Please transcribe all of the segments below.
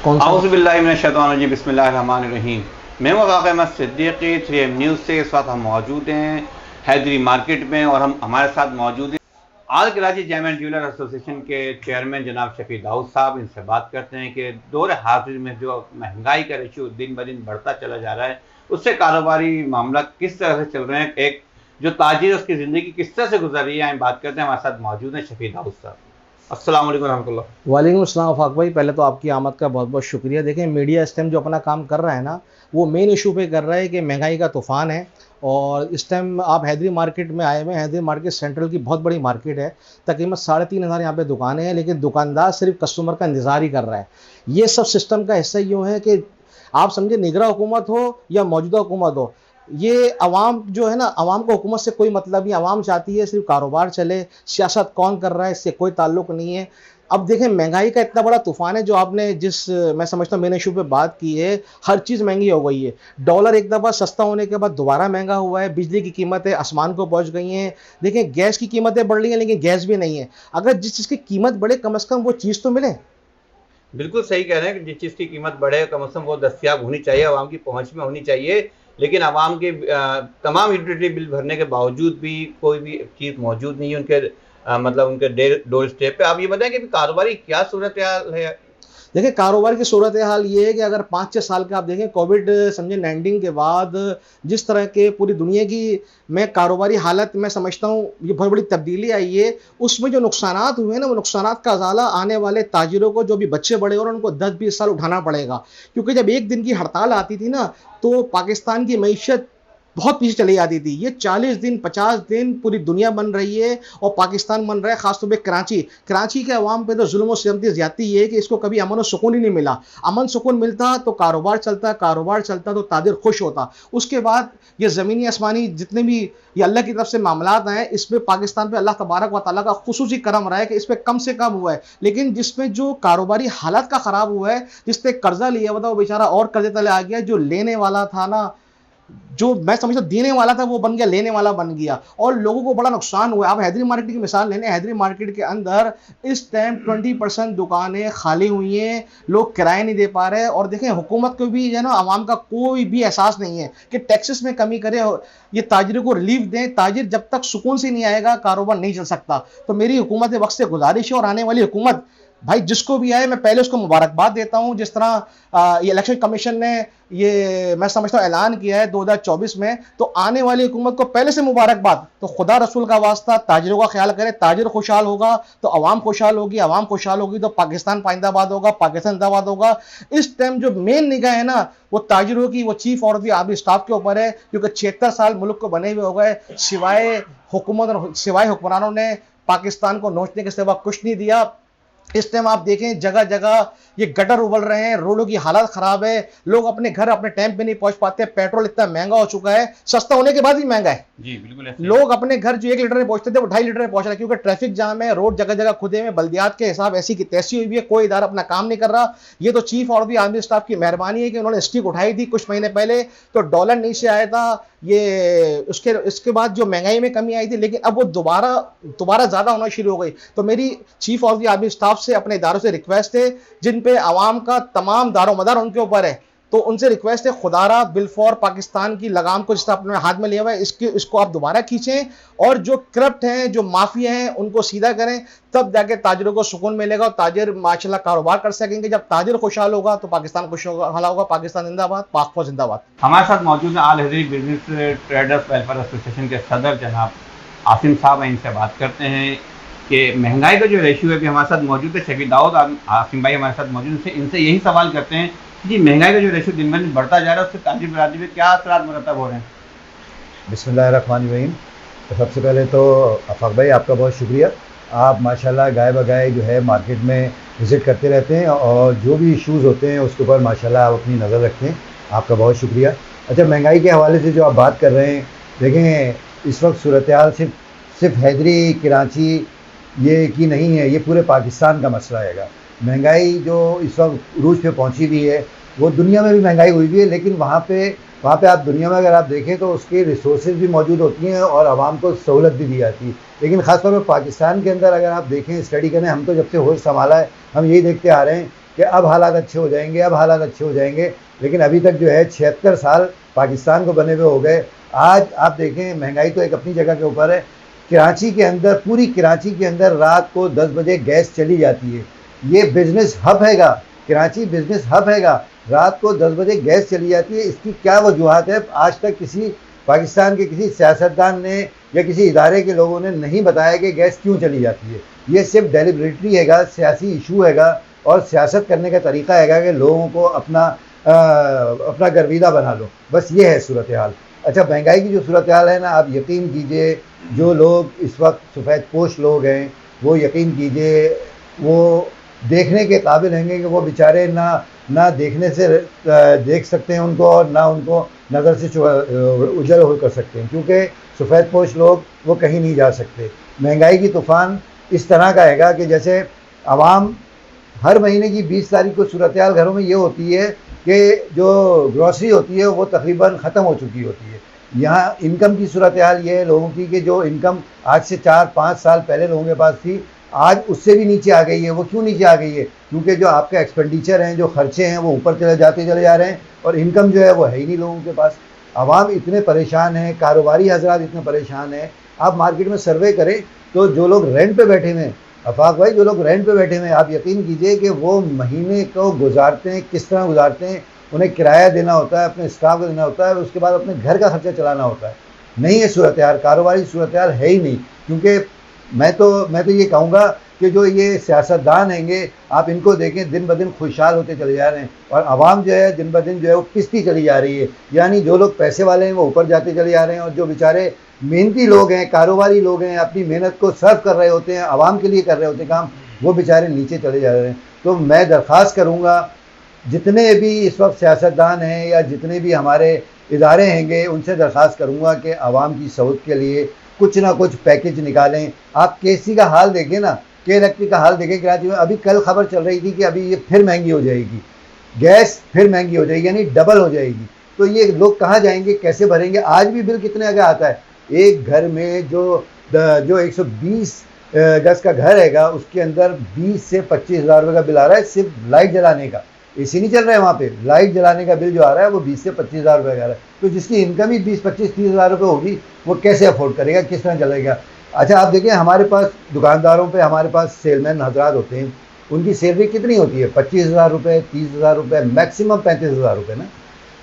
कौन सा? आउज़ुबिल्लाहि मिनश्शैतानिर्रजीम, बिस्मिल्लाहिर्रहमानिर्रहीम। मैं वाक़ अहमद सिद्दीकी 3M न्यूज़ से इस वक्त हम मौजूद हैं हैदरी मार्केट में और हमारे साथ मौजूद हैं all Karachi gem and jeweller association के चेयरमैन जनाब शफी दाऊद साहब। इनसे बात करते हैं कि दौर हाजिर में जो महंगाई का रेशियो दिन ब दिन बढ़ता चला जा रहा है, उससे कारोबारी मामला किस तरह से चल रहे हैं, एक जो ताजिर उसकी ज़िंदगी किस तरह से गुजर रही है, हम बात करते हैं। हमारे साथ मौजूद हैं शफी दाऊद साहब। अस्सलाम वालेकुम रहमतुल्लाह। वालेकुम अस्सलाम आफाक भाई, पहले तो आपकी आमद का बहुत बहुत शुक्रिया। देखें, मीडिया इस टाइम जो अपना काम कर रहा है ना, वो मेन इशू पे कर रहा है कि महंगाई का तूफ़ान है। और इस टाइम आप हैदरी मार्केट में आए हुए हैं। हैदरी मार्केट सेंट्रल की बहुत बड़ी मार्केट है। तकरीबन 3,500 यहाँ पे दुकानें हैं, लेकिन दुकानदार सिर्फ कस्टमर का इंतज़ार ही कर रहा है। ये सब सिस्टम का हिस्सा यूँ है कि आप समझे, निगरान हुकूमत हो या मौजूदा हुकूमत हो, ये अवाम जो है ना, अवाम को हुकूमत से कोई मतलब नहीं। अवाम चाहती है सिर्फ कारोबार चले, सियासत कौन कर रहा है इससे कोई ताल्लुक नहीं है। अब देखें, महंगाई का इतना बड़ा तूफान है जो आपने जिस मैं समझता हूँ मेन इशू पे बात की है। हर चीज़ महंगी हो गई है। डॉलर एक दफ़ा सस्ता होने के बाद दोबारा महंगा हुआ है। बिजली की कीमतें आसमान को पहुंच गई हैं। देखें, गैस की कीमतें बढ़ रही हैं, लेकिन गैस भी नहीं है। अगर जिस चीज़ की कीमत बढ़े, कम से कम वो चीज़ तो मिले। बिल्कुल सही कह रहे हैं कि जिस चीज़ की कीमत बढ़े कम से कम वो दस्तियाब होनी चाहिए, आवाम की पहुंच में होनी चाहिए। लेकिन आवाम के तमाम यूटिलिटी बिल भरने के बावजूद भी कोई भी चीज़ मौजूद नहीं है उनके मतलब उनके डोर स्टेप पे। आप ये बताएं कि कारोबारी क्या सूरत हाल है? देखिए, कारोबार की सूरत हाल ये है कि अगर 5-6 साल का आप देखें, कोविड समझे 19 के बाद जिस तरह के पूरी दुनिया की मैं कारोबारी हालत मैं समझता हूँ ये बहुत बड़ी तब्दीली आई है। उसमें जो नुकसानात हुए ना, वो नुकसानात का अजाला आने वाले ताजिरों को, जो भी बच्चे बड़े और उनको 10-20 साल उठाना पड़ेगा। क्योंकि जब एक दिन की हड़ताल आती थी ना, तो पाकिस्तान की मईशत बहुत पीछे चली जाती थी। ये 40 दिन 50 दिन पूरी दुनिया बन रही है और पाकिस्तान बन रहा है, खासतौर पे कराची के अवाम पे तो जुल्म और सियासती ज्यादती ये है कि इसको कभी अमन और सुकून ही नहीं मिला। अमन सुकून मिलता तो कारोबार चलता तो ताजिर खुश होता। उसके बाद ये ज़मीनी आसमानी जितने भी ये अल्लाह की तरफ से मामलात आए, इसमें पाकिस्तान पे अल्लाह तबारक व तआला का खुसूसी करम रहा है कि इस पर कम से कम हुआ है। लेकिन जिसमें जो कारोबारी हालत का ख़राब हुआ है, जिसने कर्जा लिया हुआ था वो बेचारा और कर्जे तले आ गया। जो लेने वाला था ना, जो मैं समझता देने वाला था, वो बन गया लेने वाला बन गया, और लोगों को बड़ा नुकसान हुआ। आप हैदरी मार्केट की मिसाल लेने, हैदरी मार्केट के अंदर इस टाइम 20% दुकानें खाली हुई हैं, लोग किराए नहीं दे पा रहे। और देखें, हुकूमत को भी है ना, आवाम का कोई भी एहसास नहीं है कि टैक्सेस में कमी करे, ये ताजिरों को रिलीफ दें। ताजिर जब तक सुकून से नहीं आएगा, कारोबार नहीं चल सकता। तो मेरी हुकूमत वक्त से गुजारिश है, और आने वाली हुकूमत भाई जिसको भी आए, मैं पहले उसको मुबारकबाद देता हूं। जिस तरह ये इलेक्शन कमीशन ने ये मैं समझता हूं ऐलान किया है 2024 में, तो आने वाली हुकूमत को पहले से मुबारकबाद। तो खुदा रसूल का वास्ता, ताजिरों का ख्याल करे। ताजिर खुशहाल होगा तो अवाम खुशहाल होगी, अवाम खुशहाल होगी तो पाकिस्तान पाइंदाबाद होगा, पाकिस्तान जिंदाबाद होगा। इस टाइम जो मेन निगाह है ना, वो ताजिरों की, वो चीफ और आर्मी स्टाफ के ऊपर है, क्योंकि 76 साल मुल्क को बने हुए हो गए, सिवाय हुकूमत सिवाय हुक्मरानों ने पाकिस्तान को नोचने के सिवा कुछ नहीं दिया। इस टाइम आप देखें, जगह जगह ये गटर उबल रहे हैं, रोडों की हालत खराब है, लोग अपने घर अपने टाइम पे नहीं पहुंच पाते। पेट्रोल इतना महंगा हो चुका है, सस्ता होने के बाद भी महंगा है। जी बिल्कुल ऐसे लोग अपने घर जो 1 लीटर में पहुंचते थे, वो 2.5 लीटर में पहुंच रहे हैं, क्योंकि ट्रैफिक जाम है, रोड जगह जगह खुदे में, बल्दियात के हिसाब ऐसी की तैसी हुई है, कोई इदारा अपना काम नहीं कर रहा। ये तो चीफ और आर्मी स्टाफ की मेहरबानी है कि उन्होंने स्टिक उठाई थी कुछ महीने पहले, तो डॉलर नीचे आया था। ये उसके बाद जो महंगाई में कमी आई थी, लेकिन अब वो दोबारा ज्यादा होना शुरू हो गई। तो मेरी chief of the army staff से, अपने इदारों से रिक्वेस्ट है, जिन पे आवाम का तमाम दारोमदार उनके ऊपर है, तो उनसे रिक्वेस्ट है, खुदारा बिलफॉर पाकिस्तान की लगाम को जिस तरह अपने हाथ में लिया हुआ है, इसको आप दोबारा खींचें, और जो करप्ट हैं, जो माफिया हैं, उनको सीधा करें। तब जाके ताजिरों को सुकून मिलेगा और ताजिर माशाल्लाह कारोबार कर सकेंगे। जब ताजिर खुशहाल होगा तो पाकिस्तान खुशहाल होगा। पाकिस्तान जिंदाबाद, पाक फौज जिंदाबाद। हमारे साथ मौजूद हैं all Haidari business traders welfare association के सदर जनाब आसिम साहब हैं। इनसे बात करते हैं कि महंगाई का जो रेशियो है। भी हमारे साथ मौजूद है शफी दाऊद, आसिम भाई हमारे साथ मौजूद हैं। इनसे यही सवाल करते हैं कि जी महंगाई का जो रेशियो दिन ब दिन बढ़ता जा रहा है, उससे ताजिर बरादरी में क्या असरात मुरतब हो रहे हैं? बिस्मिल्लाहिर्रहमानिर्रहीम। तो सबसे पहले तो अफाक भाई आपका बहुत शुक्रिया। आप माशाल्लाह गाय बगाए जो है मार्केट में विज़िट करते रहते हैं, और जो भी इश्यूज़ होते हैं उसके ऊपर माशाल्लाह आप अपनी नज़र रखते हैं, आपका बहुत शुक्रिया। अच्छा, महंगाई के हवाले से जो आप बात कर रहे हैं, देखें इस वक्त सूरत हाल सिर्फ हैदरी कराची ये की नहीं है, ये पूरे पाकिस्तान का मसला हैगा। महंगाई जो इस वक्त रूज पे पहुंची हुई है, वो दुनिया में भी महंगाई हुई हुई है, लेकिन वहाँ पे आप दुनिया में अगर आप देखें तो उसके रिसोर्सेज भी मौजूद होती हैं और आवाम को सहूलत भी दी जाती है। लेकिन ख़ासतौर पर पाकिस्तान के अंदर अगर आप देखें, स्टडी करें, हम तो जब से होश संभाला है हम यही देखते आ रहे हैं कि अब हालात अच्छे हो जाएंगे, अब हालात अच्छे हो जाएंगे, लेकिन अभी तक जो है 76 साल पाकिस्तान को बने हुए हो गए। आज आप देखें, महंगाई तो एक अपनी जगह के ऊपर है। कराची के अंदर, पूरी कराची के अंदर रात को 10 बजे गैस चली जाती है। ये बिजनेस हब हैगा, कराची बिजनेस हब हैगा। रात को 10 बजे गैस चली जाती है। इसकी क्या वजूहत है? आज तक किसी पाकिस्तान के किसी सियासतदान ने या किसी इदारे के लोगों ने नहीं बताया कि गैस क्यों चली जाती है। ये सिर्फ डेलिबरेटरी हैगा, सियासी इशू हैगा और सियासत करने का तरीका हैगा कि लोगों को अपना गर्विदा बना लो, बस ये है सूरत हाल। अच्छा, महंगाई की जो सूरत हाल है ना, आप यकीन कीजिए, जो लोग इस वक्त सफ़ेद पोश लोग हैं, वो यकीन कीजिए वो देखने के काबिल होंगे कि वो बेचारे ना देखने से देख सकते हैं उनको, और ना उनको नज़र से उजल हो कर सकते हैं, क्योंकि सफ़ेद पोश लोग वो कहीं नहीं जा सकते। महंगाई की तूफ़ान इस तरह का हैगा कि जैसे आवाम हर महीने की 20 तारीख को सूरत हाल घरों में ये होती है कि जो ग्रॉसरी होती है वो तकरीबन ख़त्म हो चुकी होती है। यहाँ इनकम की सूरत हाल ये है लोगों की कि जो इनकम आज से 4-5 साल पहले लोगों के पास थी, आज उससे भी नीचे आ गई है। वो क्यों नीचे आ गई है? क्योंकि जो आपका एक्सपेंडिचर हैं, जो खर्चे हैं, वो ऊपर चले जा रहे हैं और इनकम जो है वो है ही नहीं लोगों के पास। आवाम इतने परेशान हैं, कारोबारी हजरात इतने परेशान हैं। आप मार्केट में सर्वे करें तो जो लोग रेंट पे बैठे हुए हैं, अफाक भाई, जो लोग रेंट पे बैठे हुए हैं, आप यकीन कीजिए कि वो महीने को गुजारते हैं, किस तरह गुजारते हैं। उन्हें किराया देना होता है, अपने स्टाफ को देना होता है, उसके बाद अपने घर का खर्चा चलाना होता है। नहीं है सूरत हाल, कारोबारी सूरत हाल है ही नहीं। क्योंकि मैं तो ये कहूँगा कि जो ये सियासतदान हैंगे, आप इनको देखें, दिन ब दिन खुशहाल होते चले जा रहे हैं और आवाम जो है दिन ब दिन जो है वो पिसती चली जा रही है। यानी जो लोग पैसे वाले हैं वो ऊपर जाते चले जा रहे हैं और जो बेचारे मेहनती लोग हैं, कारोबारी लोग हैं, अपनी मेहनत को सर्व कर रहे होते हैं, आवाम के लिए कर रहे होते हैं काम, वो बेचारे नीचे चले जा रहे हैं। तो मैं दरख्वास्त करूँगा, जितने भी इस वक्त सियासतदान हैं या जितने भी हमारे इदारे हैंगे, उनसे दरख्वास्त करूँगा कि आवाम की सहूलत के लिए कुछ ना कुछ पैकेज निकालें। आप केसी का हाल देखें ना, के इलेक्ट्रिक का हाल देखें कराची में। अभी कल खबर चल रही थी कि अभी ये फिर महंगी हो जाएगी, गैस फिर महंगी हो जाएगी, यानी डबल हो जाएगी। तो ये लोग कहाँ जाएंगे, कैसे भरेंगे? आज भी बिल कितने का आता है? एक घर में जो 120 गज का घर हैगा, उसके अंदर 20 से 25 हज़ार रुपये का बिल आ रहा है, सिर्फ लाइट जलाने का। एसी नहीं चल रहा है वहाँ पे, लाइट जलाने का बिल जो आ रहा है वो 20 से 25 हज़ार रुपये का आ रहा है। तो जिसकी इनकम ही 20, 25, 30 हज़ार रुपये होगी, वो कैसे अफोर्ड करेगा, किस तरह चलेगा? अच्छा, आप देखिए, हमारे पास दुकानदारों पे हमारे पास सेलमैन हजरात होते हैं, उनकी सैलरी कितनी होती है? 25 हज़ार रुपये, 30 हज़ार रुपये, मैक्सिमम 35 हज़ार रुपये ना।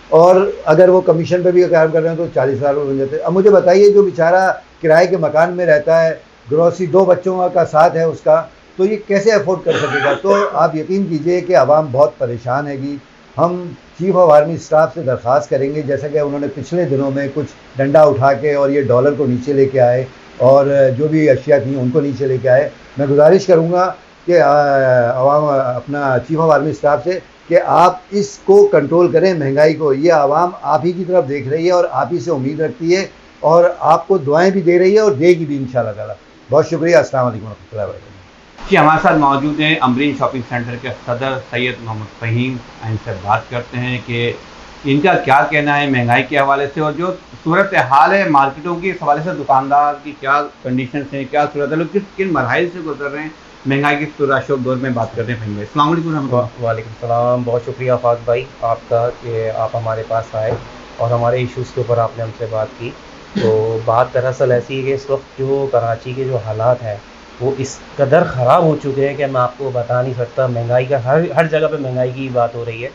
और अगर वो कमीशन पे भी काम कर रहे हैं तो 40 हज़ार रुपये बन जाते हैं। अब मुझे बताइए, जो बेचारा किराए के मकान में रहता है, ग्रोसरी 2 बच्चों का साथ है उसका, तो ये कैसे अफोर्ड कर सकेगा? तो आप यकीन कीजिए कि आवाम बहुत परेशान हैगी। हम चीफ ऑफ आर्मी स्टाफ से दरख्वास्त करेंगे, जैसा कि उन्होंने पिछले दिनों में कुछ डंडा उठा के और ये डॉलर को नीचे लेके आए और जो भी अशिया थी उनको नीचे लेके आए। मैं गुजारिश करूँगा कि आवाम अपना चीफ ऑफ आर्मी स्टाफ से कि आप इसको कंट्रोल करें, महंगाई को। ये आवाम आप ही की तरफ देख रही है और आप ही से उम्मीद रखती है और आपको दुआएं भी दे रही है और देगी भी इंशाल्लाह ताला। बहुत शुक्रिया। अस्सलाम वालेकुम रहमतुल्लाहि व बरकातहू। कि हमारे साथ मौजूद हैं अमरीन शॉपिंग सेंटर के सदर सैयद मोहम्मद फ़हीम। इनसे बात करते हैं कि इनका क्या कहना है महंगाई के हवाले से और जो सूरत हाल है मार्केटों की, इस हवाले से दुकानदार की क्या कंडीशन है, क्या सूरत है, किन मरहल से गुजर रहे हैं महंगाई के पुरअशोक दौर में। बात करते हैं फ़हीम भाई। अस्सलाम वालेकुम। वालेकुम सलाम। बहुत शुक्रिया आफाक भाई आपका कि आप हमारे पास आए और हमारे इश्यूज़ के ऊपर आपने हमसे बात की। तो बात दरअसल ऐसी है कि इस वक्त जो कराची के जो हालात हैं वो इस कदर ख़राब हो चुके हैं कि मैं आपको बता नहीं सकता। महंगाई का हर जगह पे महंगाई की बात हो रही है।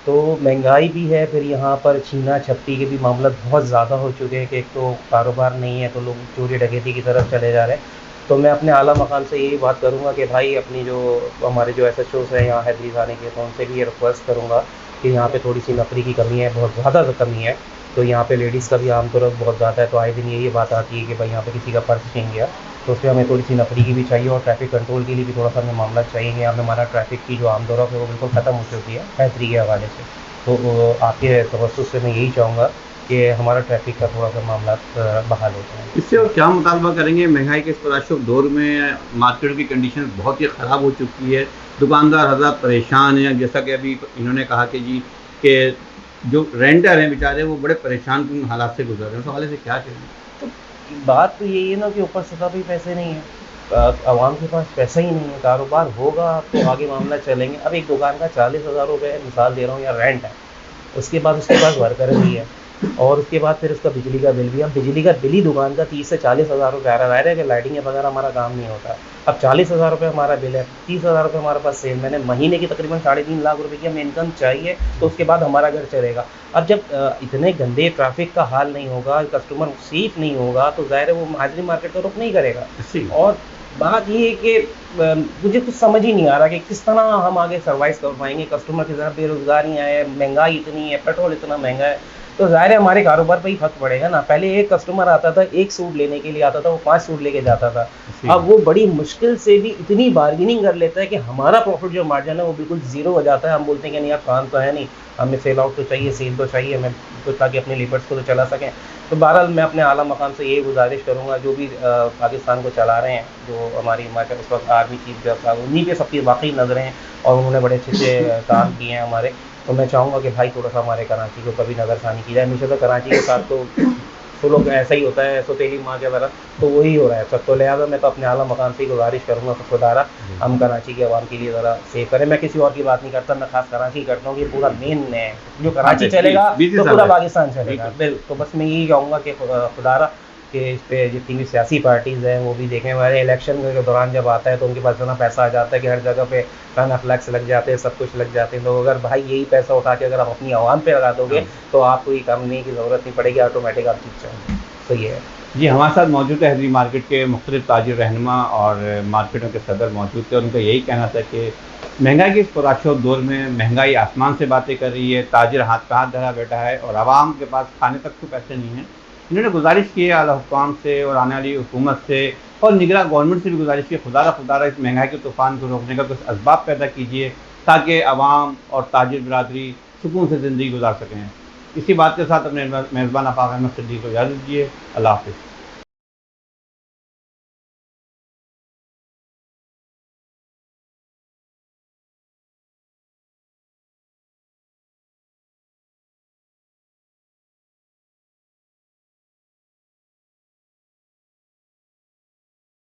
तो महंगाई भी है, फिर यहाँ पर छीना झपटी के भी मामला बहुत ज़्यादा हो चुके हैं कि एक तो कारोबार नहीं है तो लोग चोरी डकैती की तरफ चले जा रहे हैं। तो मैं अपने आला मकाम से यही बात करूँगा कि भाई अपनी जो हमारे जो SHOs हैं यहाँ हैदरी थाने के, तो उनसे भी ये रिक्वेस्ट करूँगा कि यहाँ पे थोड़ी सी नफरी की कमी है, बहुत ज़्यादा कमी है। तो यहाँ पे लेडीज़ का भी आमतौर पर बहुत ज़्यादा है। तो आए दिन यही बात आती है कि भाई यहाँ पे किसी का पर्स छीन गया, तो उसमें हमें थोड़ी सी नफरी की भी चाहिए और ट्रैफिक कंट्रोल के लिए भी थोड़ा सा हमें मामला चाहिए। यहाँ पे हमारा ट्रैफिक की जो आमदोरफ़ है वो बिल्कुल ख़त्म हो चुकी है हैदरी के हवाले से। तो आपके तवज्जुह से मैं यही चाहूँगा कि हमारा ट्रैफिक का थोड़ा सा मामला बहाल हो जाए। इससे और क्या मुतालबा करेंगे? महंगाई के इस पुरअशोक दौर में मार्केट की कंडीशन बहुत ही ख़राब हो चुकी है, दुकानदार हज़रात परेशान हैं। जैसा कि अभी इन्होंने कहा कि जी कि जो रेंटर हैं बेचारे वो बड़े परेशान हालात से गुजर रहे हैं, उस हवाले से क्या कहेंगे? तो बात तो यही है ना कि ऊपर सतह पे पैसे नहीं है। आवाम के पास पैसा ही नहीं है, कारोबार होगा तो आगे मामला चलेंगे। अब एक दुकान का 40,000 रुपये मिसाल दे रहा हूँ या रेंट है, उसके बाद उसके पास वर्कर भी है और उसके बाद फिर उसका बिजली का बिल भी। अब बिजली का बिल ही दुकान का 30 से 40,000 रुपये आ रहा है कि लाइटिंग के बगैर हमारा काम नहीं होता। अब 40,000 रुपये हमारा बिल है, 30,000 रुपये हमारे पास सेल, मैंने महीने की तकरीबन 3.5 लाख रुपए की हमें इनकम चाहिए, तो उसके बाद हमारा घर चलेगा। अब जब इतने गंदे ट्रैफिक का हाल नहीं होगा, कस्टमर सेफ नहीं होगा, तो ज़ाहिर है वो हाजिरी मार्केट का रुख नहीं करेगा। और बात ये है कि मुझे कुछ समझ ही नहीं आ रहा कि किस तरह हम आगे सर्वाइव कर पाएंगे। कस्टमर की तरफ बेरोज़गारियाँ है, महंगाई इतनी है, पेट्रोल इतना महंगा है, तो ज़ाहिर है हमारे कारोबार पे ही फर्क पड़ेगा ना। पहले एक कस्टमर आता था, एक सूट लेने के लिए आता था, वो 5 सूट लेके जाता था। अब वो बड़ी मुश्किल से भी इतनी बार्गेनिंग कर लेता है कि हमारा प्रॉफिट जो मार्जिन है वो बिल्कुल ज़ीरो हो जाता है। हम बोलते हैं कि नहीं यार काम तो है नहीं, हमें सेल आउट तो चाहिए, सेल तो चाहिए हमें, तो ताकि अपने लेबर्स को तो चला सकें। तो बहरहाल मैं अपने आला मकाम से यही गुजारिश करूँगा, जो भी पाकिस्तान को चला रहे हैं, जो हमारी उस वक्त आर्मी चीफ जब था, उन्हीं पे सबकी वाकई नज़रें हैं और उन्होंने बड़े अच्छे से काम किए हैं हमारे। तो मैं चाहूँगा कि भाई थोड़ा सा हमारे कराची को कभी नज़रसानी की जाए। हमेशा तो कराची के साथ तो लोग ऐसा ही होता है, सौतेली माँ के तरह, तो वही हो रहा है सब। तो लिहाजा मैं तो अपने आला मकाम से ही गुजारिश करूँगा कि खुदारा हम कराची के अवाम के लिए ज़रा सेव करें। मैं किसी और की बात नहीं करता, मैं खास कराची की करता हूँ कि पूरा मेन है, जो कराची चलेगा तो पूरा पाकिस्तान चलेगा। तो बस मैं यही कहूँगा कि खुदारा कि इस पर जितनी भी सियासी पार्टीज़ हैं वो भी देखें। हमारे इलेक्शन के दौरान जब आता है तो उनके पास इतना पैसा आ जाता है कि हर जगह पे टन फ्लैक्स लग जाते हैं, सब कुछ लग जाते हैं। तो अगर भाई यही पैसा उठा के अगर आप अपनी आवाम पे लगा दोगे तो आपको ये काम नहीं की ज़रूरत नहीं पड़ेगी, ऑटोमेटिक आप जीत जाओगे। तो ये है जी, हमारे साथ मौजूद है हैदरी मार्केट के मुख्तलिफ ताजिर रहनुमा और मार्केटों के सदर मौजूद थे। उनका यही कहना था कि महंगाई के इस पुरशोर दौर में महंगाई आसमान से बातें कर रही है, ताजिर हाथ पे हाथ धरा बैठा है और आवाम के पास खाने तक तो पैसे नहीं हैं। इन्होंने गुजारिश की है आला हुक्काम से और आने वाली हुकूमत से और निगरान गवर्नमेंट से भी गुजारिश की, खुदारा इस महंगाई के तूफ़ान को रोकने का कुछ असबाब पैदा कीजिए ताकि आवाम और ताजिर बिरादरी सुकून से ज़िंदगी गुजार सकें। इसी बात के साथ अपने मेज़बान आफाक अहमद सिद्दीक़ी को इजाज़त दीजिए। अल्लाह हाफ़िज़।